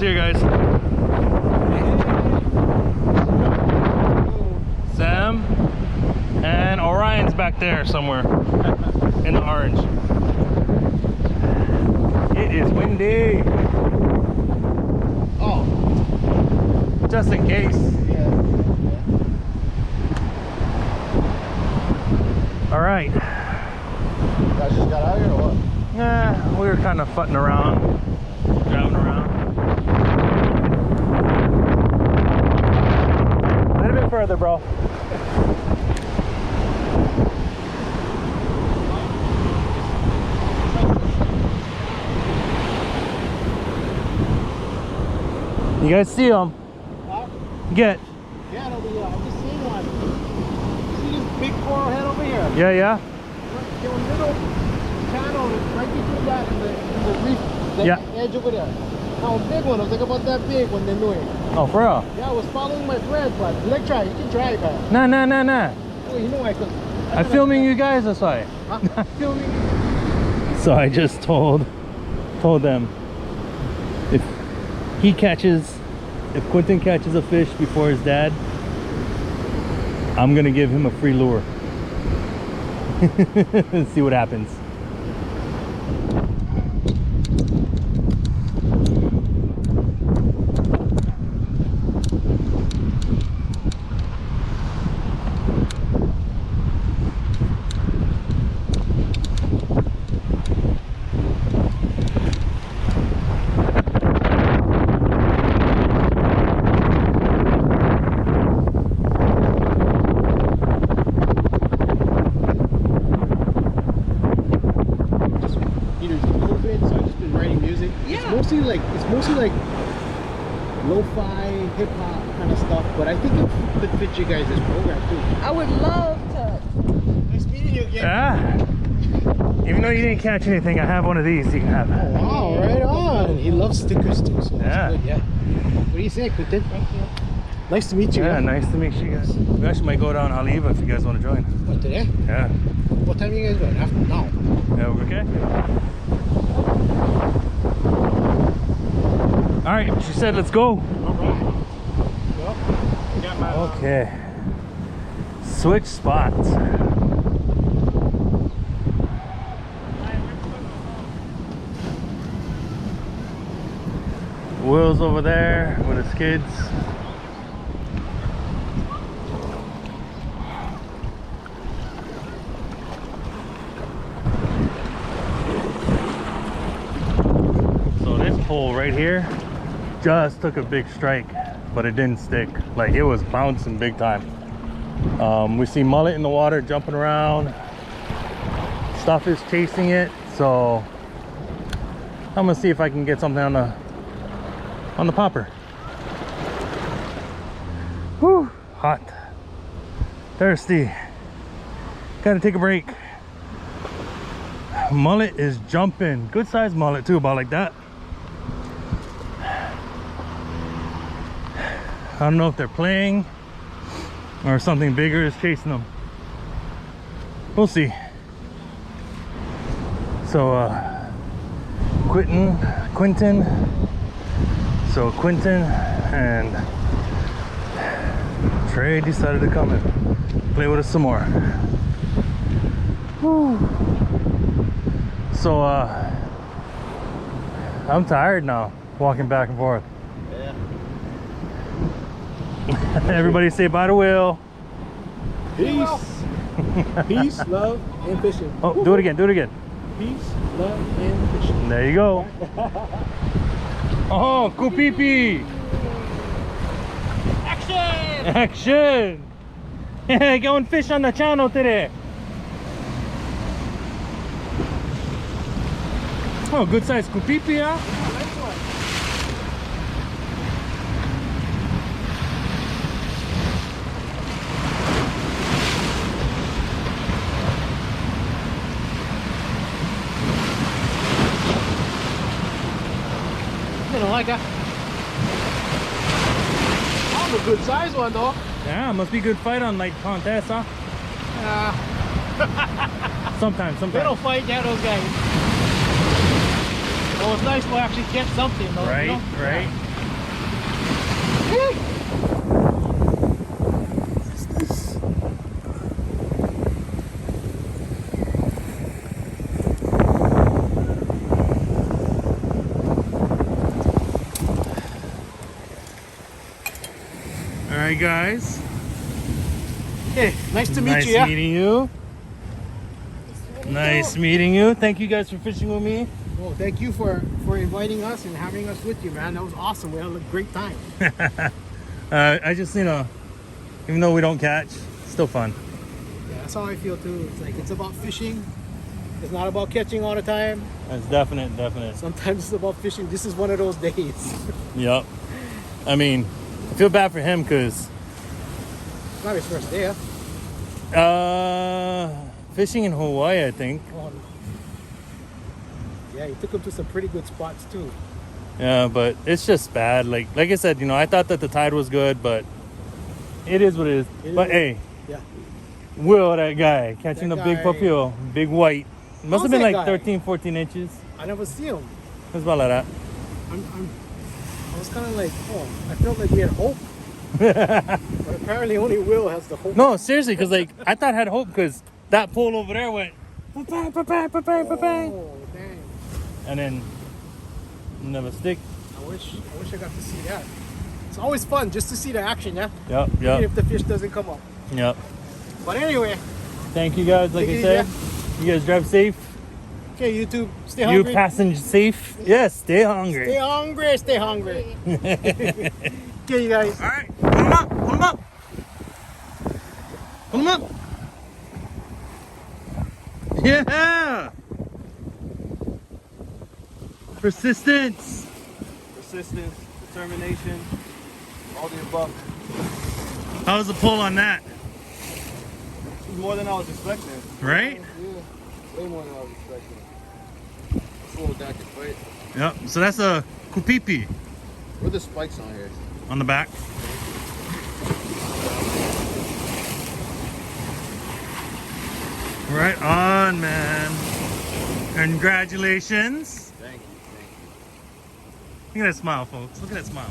Sam's here, guys. Sam and Orion's back there somewhere in the orange. It is windy. Oh, just in case. All right. You guys just got out here or what? Yeah, we were kind of futting around, driving around. A little bit further, bro. You guys see them? Huh? Get. Yeah, over here. I just seen one. See this big coral head over here? Yeah, yeah. There was a little channel right between that and the reef, that edge over there. Now a big one, I was like about that big when they're doing. Oh, for real? Yeah, I was following my thread, but let try. You can try it, guys. Nah. Oh, you know I could. I'm filming you guys, that's why. Huh? I'm filming. So I just told them if Quinton catches a fish before his dad, I'm gonna give him a free lure. See what happens. It's mostly like lo-fi, hip-hop kind of stuff, but I think it could fit you guys' program too. I would love to. Nice meeting you again. Ah, even though you didn't catch anything, I have one of these you can have. Oh, wow, right on. He loves stickers too, so that's good, yeah. What do you say, Quinton? Thank you. Nice to meet you. Yeah, nice to meet you guys. We actually might go down Laie if you guys want to join. What, today? Yeah. What time are you guys going? After now? Yeah, we're okay? All right, she said let's go. All right. Well, I got my, Okay. Switch spots. Will's over there with his kids. So this pole right here just took a big strike, but it didn't stick. Like, it was bouncing big time. We see mullet in the water jumping around. Stuff is chasing it, so I'm gonna see if I can get something on the popper. Whew, hot, thirsty, gotta take a break. Mullet is jumping, good sized mullet too, about like that. I don't know if they're playing or something bigger is chasing them. We'll see. So Quinton and Trey decided to come and play with us some more. Woo. So I'm tired now, walking back and forth. yeah. Everybody say bye to Will. Peace. Peace, love, and fishing. Oh, do it again, do it again. Peace, love, and fishing. There you go. Oh, kupipi. Action! Action. Going fish on the channel today. Oh, good size kupipi, huh? You know, like that. Oh, a good size one though. Yeah, must be good fight on like contest, huh? Sometimes. They don't fight, yeah, those guys. Well, it's nice to actually get something, though. Right, you know? right. All right, guys. Hey, nice to meet Nice you. Yeah? meeting you. Nice meeting you. Thank you guys for fishing with me. Well, thank you for inviting us and having us with you, man. That was awesome. We had a great time. I just, you know, even though we don't catch, still fun. Yeah, that's how I feel too. It's like it's about fishing. It's not about catching all the time. That's definite. Sometimes it's about fishing. This is one of those days. Yep. I mean, I feel bad for him because It's not his first day, huh? fishing in Hawaii, I think. Yeah, he took him to some pretty good spots too. Yeah, but it's just bad. Like I said, you know, I thought that the tide was good, but it is what it is. But hey, Yeah. Will, that guy catching That the big guy- papio, big white. Must have How's been that like guy? 13, 14 inches. I never see him. It was about like that. I was kind of like, oh, I felt like we had hope. But apparently only Will has the hope. No, seriously, because like I thought I had hope because that pole over there went pa-bang, pa-bang, pa-bang, pa-bang, Oh, dang. and then never stick. I wish I got to see that. It's always fun just to see the action, yeah? Yep, Even yep, if the fish doesn't come up. yep. But anyway, Thank you guys. Like Take I it said, easy, you guys drive safe. okay, YouTube, stay You hungry. passenger safe. Yes, stay hungry. Stay hungry, stay hungry. Okay, you guys. All right, pull them up, pull them up. Pull them up. Yeah. Persistence. Persistence, determination, all the above. How's the pull on that? It's more than I was expecting. Right? Yeah, way more than I was expecting. It's a little that could fight. Yep. So that's a kupipi Where are the spikes on here? on the back. Right on, man. Congratulations. Thank you. Look at that smile, folks. Look at that smile.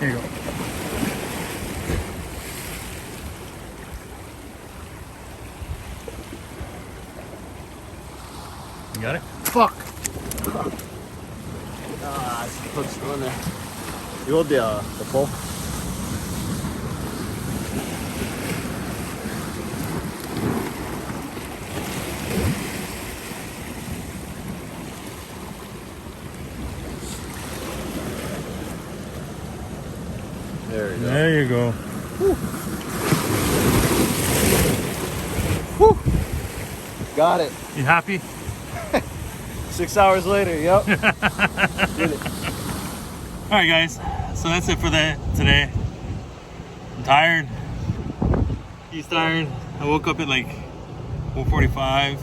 Here you go. You got it? Fuck. Ah, it's the hook's still in there. You hold the pole. There you go. There you go. Woo! Got it. You happy? 6 hours later, yep. Did it. All right, guys. So that's it for today. I'm tired. He's tired. I woke up at like 4:45. I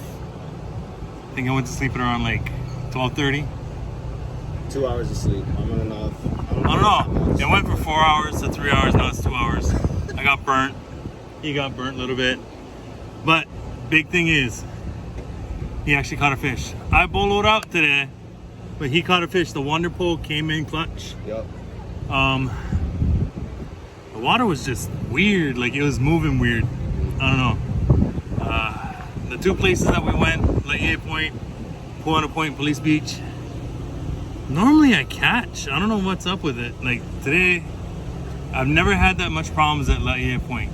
think I went to sleep at around like 12:30. 2 hours of sleep. I'm on enough. I don't know. It went from 4 hours to 3 hours. Now it's 2 hours. I got burnt. He got burnt a little bit. But big thing is, he actually caught a fish. I boloed out today, but he caught a fish. The wonder pole came in clutch. Yep. The water was just weird. Like it was moving weird. I don't know. The two places that we went, Laie Point, Puena Point, Police Beach. Normally I catch. I don't know what's up with it. Like today, I've never had that much problems at Laie Point.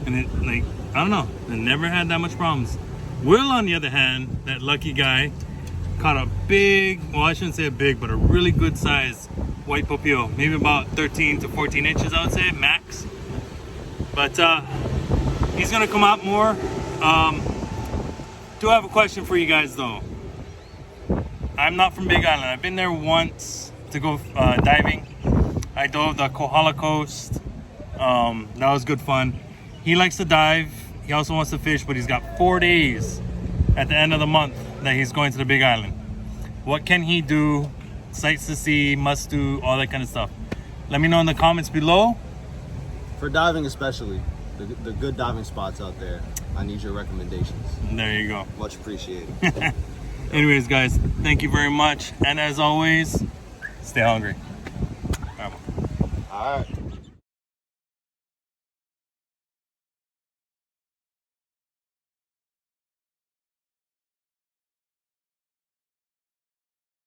And it, like, I don't know. I never had that much problems. Will, on the other hand, that lucky guy, caught a big, well, I shouldn't say a big, but a really good size white popio. Maybe about 13 to 14 inches, I would say, max. But he's gonna come out more. Do have a question for you guys though. I'm not from Big Island. I've been there once to go diving. I dove the Kohala Coast. That was good fun. He likes to dive. He also wants to fish, but he's got 4 days at the end of the month that he's going to the Big Island. What can he do? Sights to see, must do, all that kind of stuff. Let me know in the comments below. For diving especially, the good diving spots out there, I need your recommendations. There you go. Much appreciated. Anyways, guys, thank you very much. And as always, stay hungry. All right.